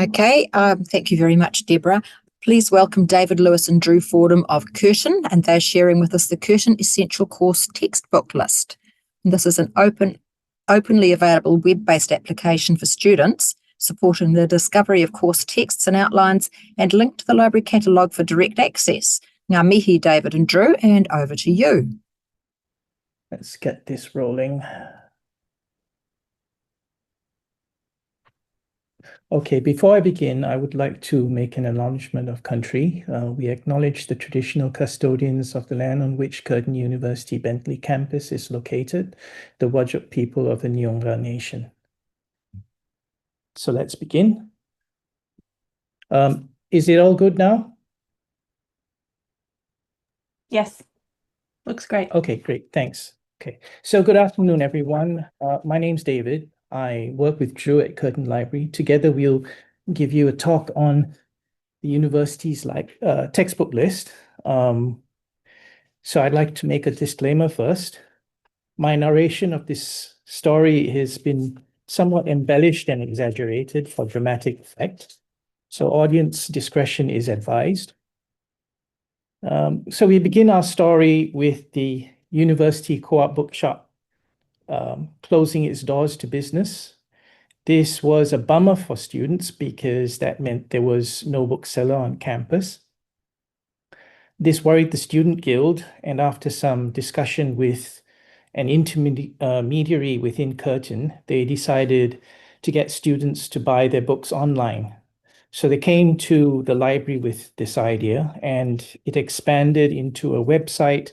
Okay, thank you very much, Deborah. Please welcome David Lewis and Drew Fordham of Curtin, and they're sharing with us the Curtin Essential Course Textbook List. And this is an openly available web-based application for students, supporting the discovery of course texts and outlines, and linked to the Library Catalogue for direct access. Ngā mihi, David and Drew, and over to you. Let's get this rolling. Okay, before I begin, I would like to make an acknowledgement of country. We acknowledge the traditional custodians of the land on which Curtin University Bentley campus is located, the Whadjuk people of the Nyunga Nation. So let's begin. Is it all good now? Yes, looks great. Okay, great, thanks. Okay, so good afternoon, everyone. My name's David. I work with Drew at Curtin Library. Together, we'll give you a talk on the university's textbook list. So I'd like to make a disclaimer first. My narration of this story has been somewhat embellished and exaggerated for dramatic effect. So audience discretion is advised. So we begin our story with the University Co-op Bookshop closing its doors to business. This was a bummer for students because that meant there was no bookseller on campus. This worried the Student Guild, and after some discussion with an intermediary within Curtin, they decided to get students to buy their books online. So they came to the library with this idea, and it expanded into a website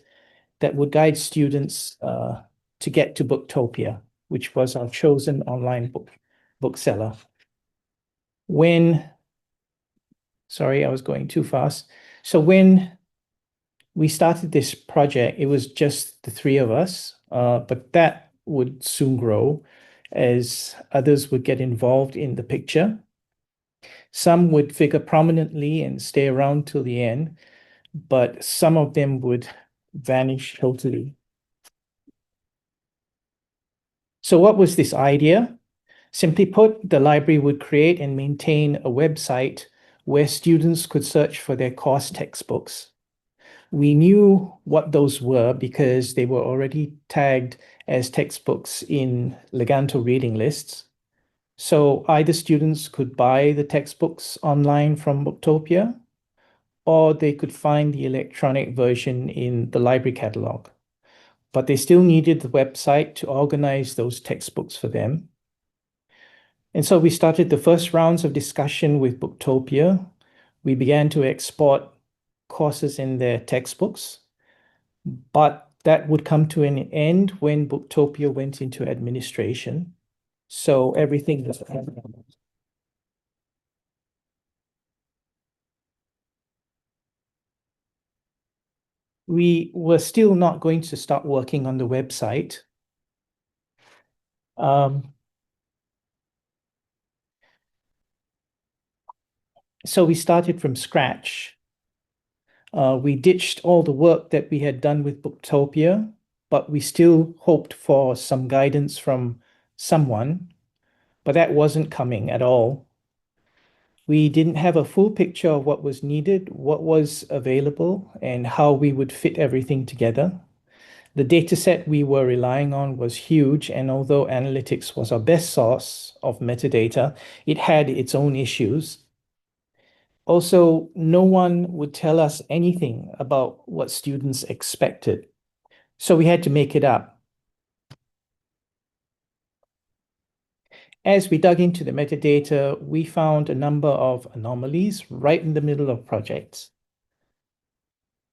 that would guide students to get to Booktopia, which was our chosen online bookseller. Sorry, I was going too fast. So when we started this project, it was just the three of us, but that would soon grow as others would get involved in the picture. Some would figure prominently and stay around till the end, but some of them would vanish totally. So what was this idea? Simply put, the library would create and maintain a website where students could search for their course textbooks. We knew what those were because they were already tagged as textbooks in Leganto reading lists. So either students could buy the textbooks online from Booktopia, or they could find the electronic version in the Library Catalogue. But they still needed the website to organize those textbooks for them. And so we started the first rounds of discussion with Booktopia. We began to export courses in their textbooks, but that would come to an end when Booktopia went into administration. So everything was we were still not going to start working on the website. So we started from scratch. We ditched all the work that we had done with Booktopia, but we still hoped for some guidance from someone, but that wasn't coming at all. We didn't have a full picture of what was needed, what was available, and how we would fit everything together. The dataset we were relying on was huge, and although analytics was our best source of metadata, it had its own issues. Also, no one would tell us anything about what students expected, so we had to make it up. As we dug into the metadata, we found a number of anomalies right in the middle of projects.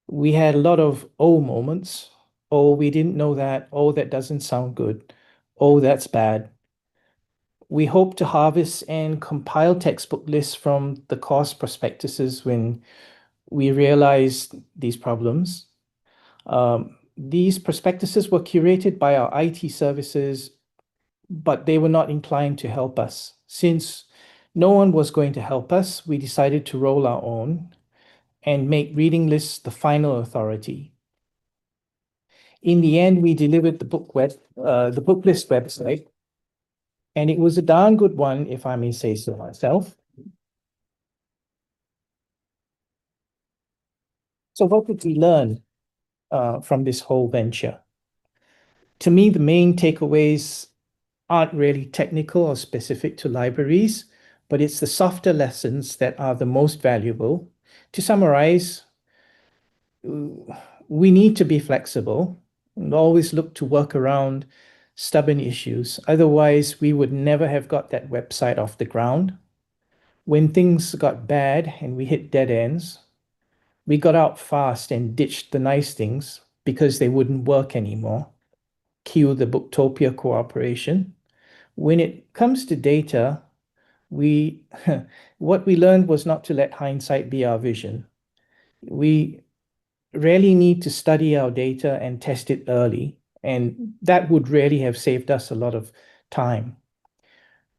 We had a lot of oh moments. Oh, we didn't know that. Oh, that doesn't sound good. Oh, that's bad. We hope to harvest and compile textbook lists from the course prospectuses when we realized these problems. These prospectuses were curated by our IT services, but they were not inclined to help us. Since no one was going to help us, we decided to roll our own and make reading lists the final authority. In the end, we delivered the book list website, and it was a darn good one, if I may say so myself. So what did we learn from this whole venture? To me, the main takeaways aren't really technical or specific to libraries, but it's the softer lessons that are the most valuable. To summarize, we need to be flexible and always look to work around stubborn issues. Otherwise, we would never have got that website off the ground. When things got bad and we hit dead ends, we got out fast and ditched the nice things because they wouldn't work anymore. Cue the Booktopia cooperation. When it comes to data, we what we learned was not to let hindsight be our vision. We really need to study our data and test it early, and that would really have saved us a lot of time.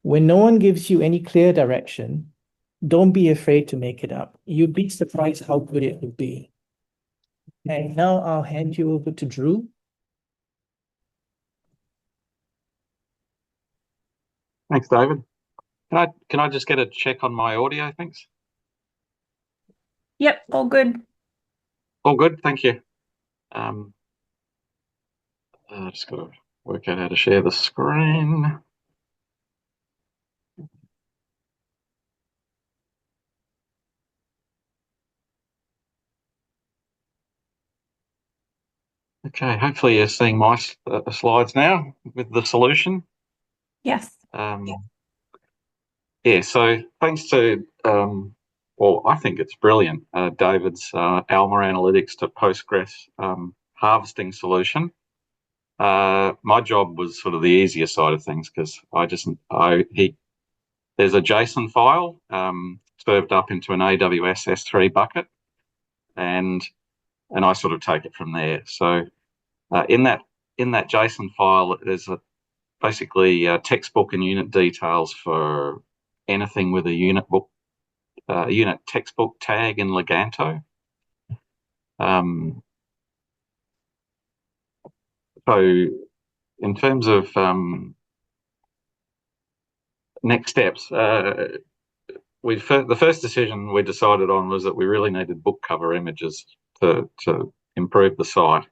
When no one gives you any clear direction, don't be afraid to make it up. You'd be surprised how good it would be. And now I'll hand you over to Drew. Thanks, David. Can I just get a check on my audio? Thanks. Yep, all good. All good, thank you. Just got to work out how to share the screen. Okay, hopefully you're seeing my slides now with the solution. Yes. Yeah, so thanks to, well, I think it's brilliant, David's Alma Analytics to Postgres harvesting solution. My job was sort of the easier side of things because there's a JSON file served up into an AWS S3 bucket, and I sort of take it from there. So in that JSON file, there's basically textbook and unit details for anything with a unit textbook tag in Leganto. So in terms of next steps, the first decision we decided on was that we really needed book cover images to improve the site.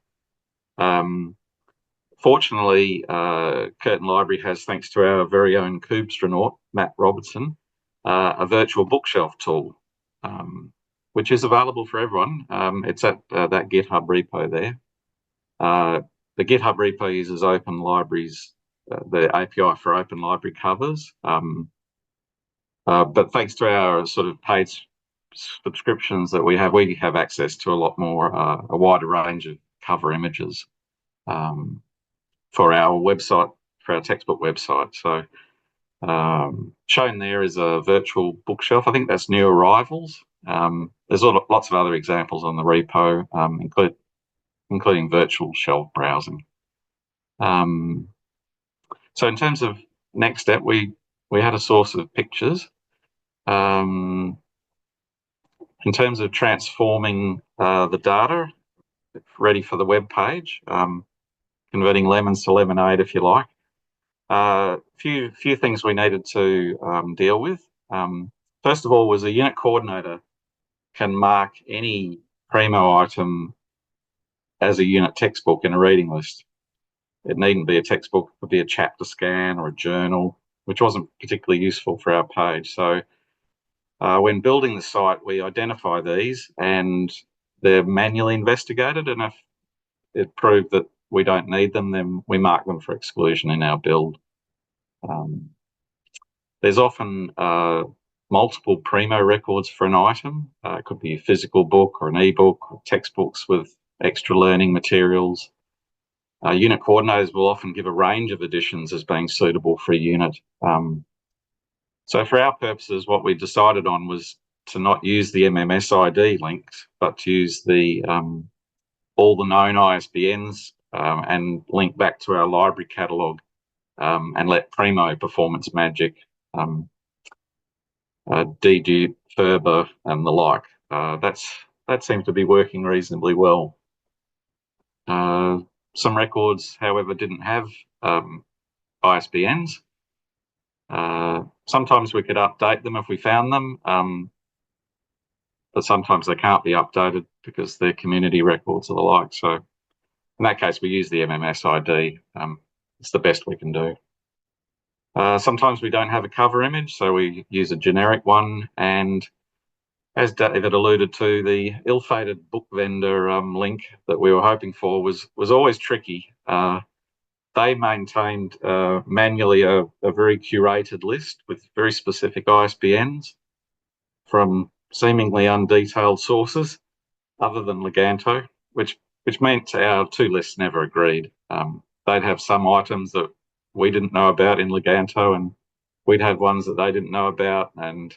Fortunately, Curtin Library has, thanks to our very own Koobstronaut, Matt Robertson, a virtual bookshelf tool, which is available for everyone. It's at that GitHub repo there. The GitHub repo uses Open Libraries, the API for Open Library covers. But thanks to our sort of paid subscriptions that we have access to a lot more, a wider range of cover images for our website, for our textbook website. So shown there is a virtual bookshelf. I think that's new arrivals. There's lots of other examples on the repo, including virtual shelf browsing. So in terms of next step, we had a source of pictures. In terms of transforming the data, ready for the web page, converting lemons to lemonade, if you like. Few things we needed to deal with. First of all, was a unit coordinator can mark any Primo item as a unit textbook in a reading list. It needn't be a textbook; it could be a chapter scan or a journal, which wasn't particularly useful for our page. So when building the site, we identify these and they're manually investigated, and if it proved that we don't need them, then we mark them for exclusion in our build. There's often multiple Primo records for an item. It could be a physical book or an ebook, or textbooks with extra learning materials. Unit coordinators will often give a range of editions as being suitable for a unit. So for our purposes, what we decided on was to not use the MMSID links, but to use the all the known ISBNs and link back to our library catalogue and let Primo perform its magic, dedupe, Ferber, and the like. That seems to be working reasonably well. Some records, however, didn't have ISBNs. Sometimes we could update them if we found them, but sometimes they can't be updated because they're community records or the like. So in that case, we use the MMS ID. It's the best we can do. Sometimes we don't have a cover image, so we use a generic one. And as David alluded to, the ill-fated book vendor link that we were hoping for was always tricky. They maintained manually a very curated list with very specific ISBNs from seemingly undetailed sources other than Leganto, which meant our two lists never agreed. They'd have some items that we didn't know about in Leganto, and we'd have ones that they didn't know about, and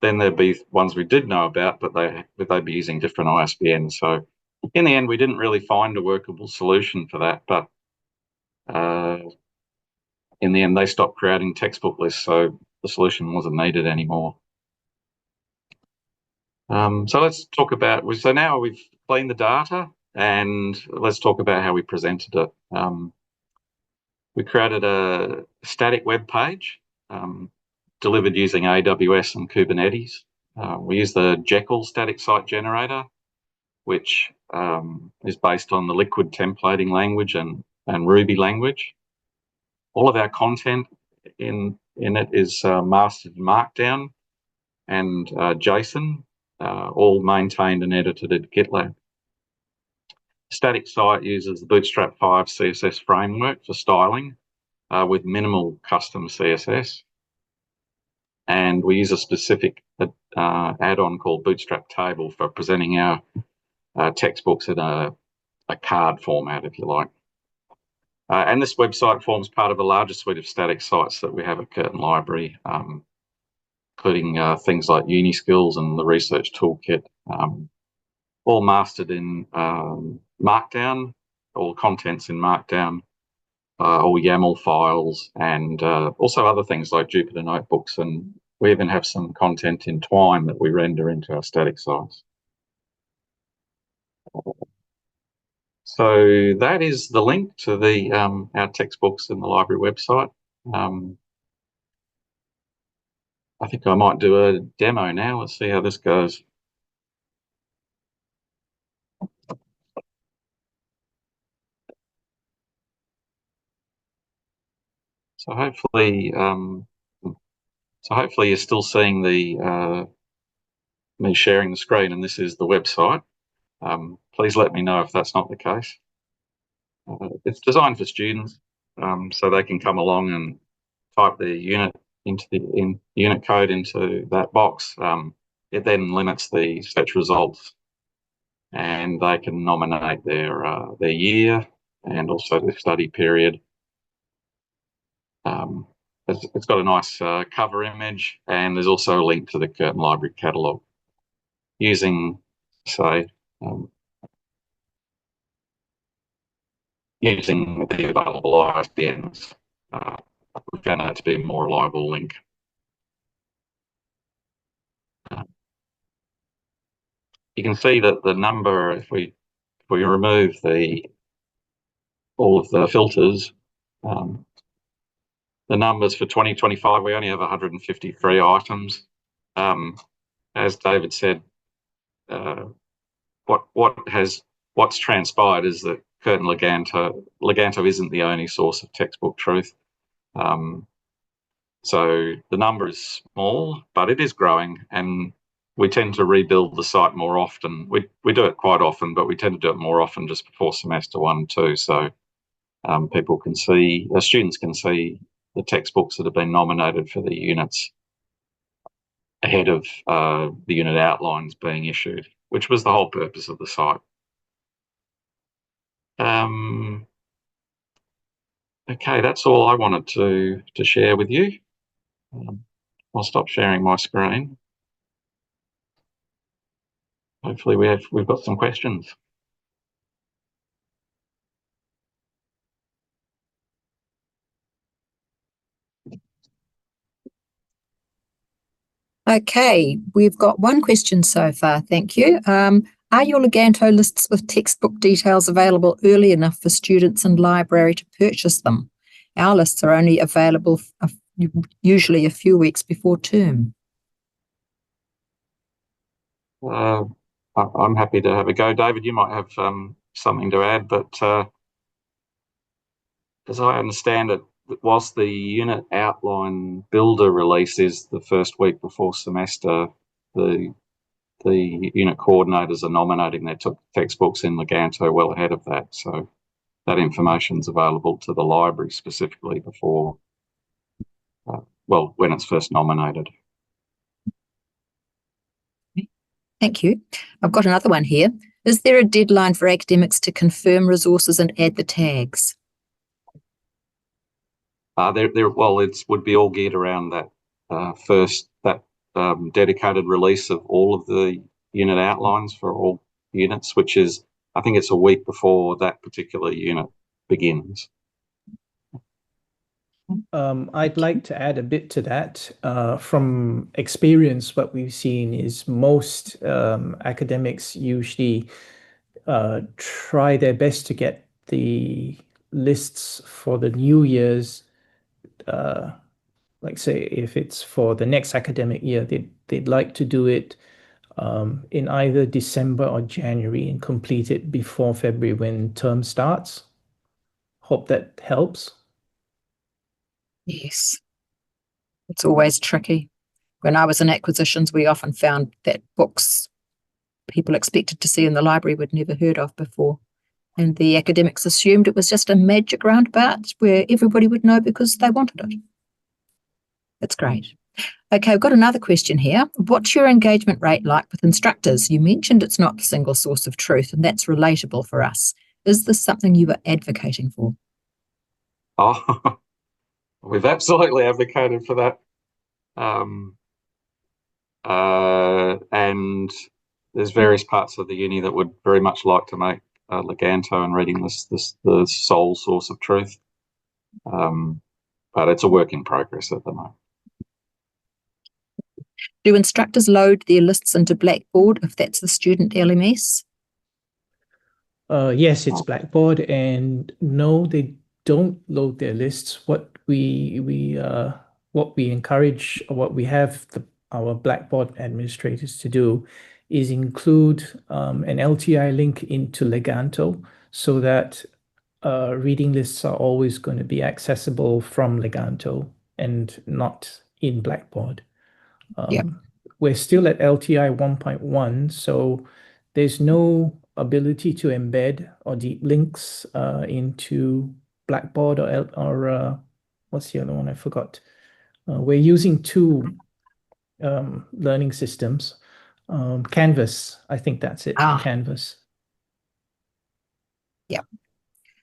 then there'd be ones we did know about, but they'd be using different ISBNs. So in the end, we didn't really find a workable solution for that, but in the end, they stopped creating textbook lists, so the solution wasn't needed anymore. So let's talk about, so now we've cleaned the data, and let's talk about how we presented it. We created a static web page delivered using AWS and Kubernetes. We use the Jekyll static site generator, which is based on the Liquid templating language and Ruby language. All of our content in it is mastered in Markdown and JSON, all maintained and edited at GitLab. Static site uses the Bootstrap 5 CSS framework for styling with minimal custom CSS. And we use a specific add-on called Bootstrap Table for presenting our textbooks in a card format, if you like. And this website forms part of a larger suite of static sites that we have at Curtin Library, including things like Uniskills and the Research Toolkit, all mastered in Markdown, all contents in Markdown, all YAML files, and also other things like Jupyter Notebooks. And we even have some content in Twine that we render into our static sites. So that is the link to the our textbooks in the library website. I think I might do a demo now. Let's see how this goes. So hopefully you're still seeing the me sharing the screen, and this is the website. Please let me know if that's not the case. It's designed for students, so they can come along and type their unit into the unit code into that box. It then limits the search results, and they can nominate their year and also their study period. It's got a nice cover image, and there's also a link to the Curtin Library Catalogue. Using, say, using the available ISBNs, we found that to be a more reliable link. You can see that the number, if we remove all of the filters, the numbers for 2025, we only have 153 items. As David said, what's transpired is that Curtin Leganto isn't the only source of textbook truth. So the number is small, but it is growing, and we tend to rebuild the site more often. We do it quite often, but we tend to do it more often just before semester 1 and 2. So people can see, students can see the textbooks that have been nominated for the units ahead of the unit outlines being issued, which was the whole purpose of the site. Okay, that's all I wanted to share with you. I'll stop sharing my screen. Hopefully we've got some questions. Okay, we've got one question so far, thank you. Are your Leganto lists with textbook details available early enough for students and library to purchase them? Our lists are only available for, usually a few weeks before term. I'm happy to have a go. David, you might have something to add, but as I understand it, whilst the unit outline builder release is the first week before semester, the unit coordinators are nominating their textbooks in Leganto well ahead of that. So that information is available to the library specifically before, when it's first nominated. Thank you. I've got another one here. Is there a deadline for academics to confirm resources and add the tags? It would be all geared around that dedicated release of all of the unit outlines for all units, which is, I think it's a week before that particular unit begins. I'd like to add a bit to that. From experience, what we've seen is most academics usually try their best to get the lists for the new year's, like say if it's for the next academic year, they'd like to do it in either December or January and complete it before February when term starts. Hope that helps. Yes. It's always tricky. When I was in acquisitions, we often found that books people expected to see in the library we'd never heard of before. And the academics assumed it was just a magic roundabout where everybody would know because they wanted it. That's great. Okay, we've got another question here. What's your engagement rate like with instructors? You mentioned it's not the single source of truth, and that's relatable for us. Is this something you are advocating for? Oh, we've absolutely advocated for that. And there's various parts of the uni that would very much like to make Leganto and reading this the sole source of truth. But it's a work in progress at the moment. Do instructors load their lists into Blackboard if that's the student LMS? Yes, it's Blackboard, and no, they don't load their lists. What we encourage, or what we have our Blackboard administrators to do, is include an LTI link into Leganto so that reading lists are always going to be accessible from Leganto and not in Blackboard. We're still at LTI 1.1, so there's no ability to embed or deep links into Blackboard or what's the other one? I forgot. We're using two learning systems. Canvas, I think that's it. Canvas. Yeah.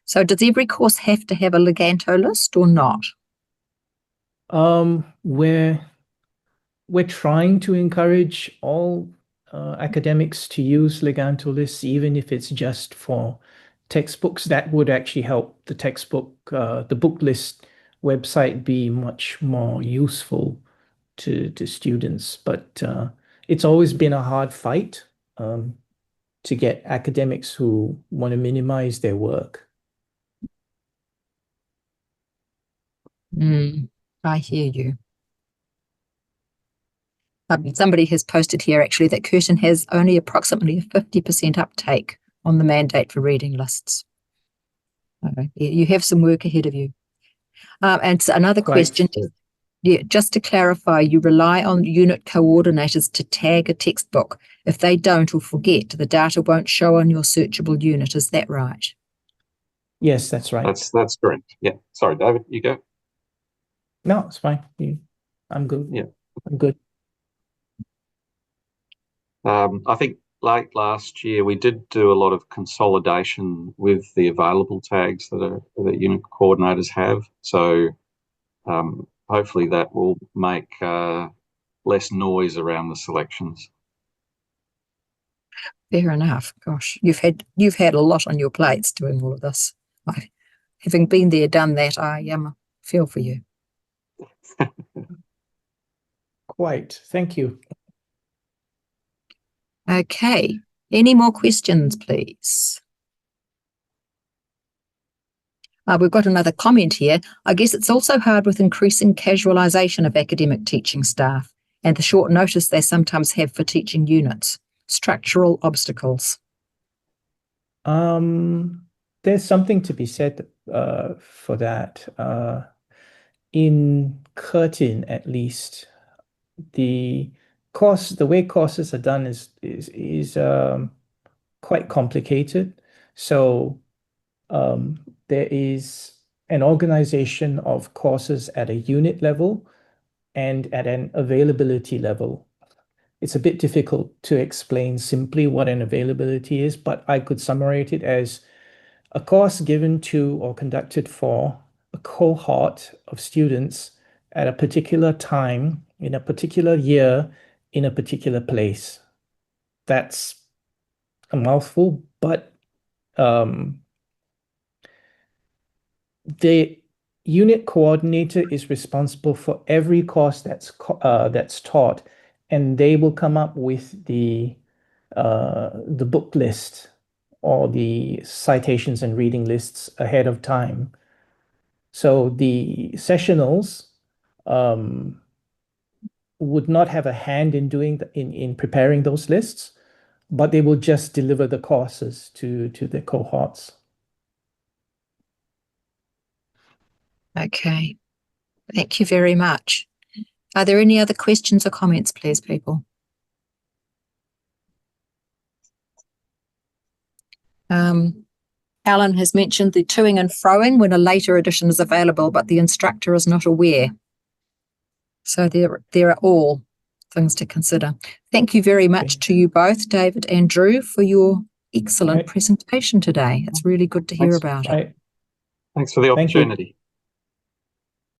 So does every course have to have a Leganto list or not? We're trying to encourage all academics to use Leganto lists, even if it's just for textbooks. That would actually help the textbook, the book list website be much more useful to students. But it's always been a hard fight to get academics who want to minimize their work. I hear you. Somebody has posted here actually that Curtin has only approximately a 50% uptake on the mandate for reading lists. You have some work ahead of you. And so another question, just to clarify, you rely on unit coordinators to tag a textbook. If they don't or forget, the data won't show on your searchable unit. Is that right? Yes, that's right. That's correct. Yeah. Sorry, David, you go. No, it's fine. I'm good. Yeah. I'm good. I think late last year we did do a lot of consolidation with the available tags that unit coordinators have. So hopefully that will make less noise around the selections. Fair enough. Gosh, you've had a lot on your plates doing all of this. Having been there, done that, I feel for you. Quite. Thank you. Okay. Any more questions, please? We've got another comment here. I guess it's also hard with increasing casualisation of academic teaching staff and the short notice they sometimes have for teaching units. structural obstacles? There's something to be said for that. In Curtin, at least, the way courses are done is quite complicated. So there is an organization of courses at a unit level and at an availability level. It's a bit difficult to explain simply what an availability is, but I could summarize it as a course given to or conducted for a cohort of students at a particular time, in a particular year, in a particular place. That's a mouthful, but the unit coordinator is responsible for every course that's taught, and they will come up with the book list or the citations and reading lists ahead of time. So the sessionals would not have a hand in in preparing those lists, but they will just deliver the courses to the cohorts. Okay, thank you very much. Are there any other questions or comments, please, people? Alan has mentioned the toing and froing when a later edition is available, but the instructor is not aware. So there are all things to consider. Thank you very much to you both, David and Drew, for your excellent presentation today. It's really good to hear about it. Thanks for the opportunity.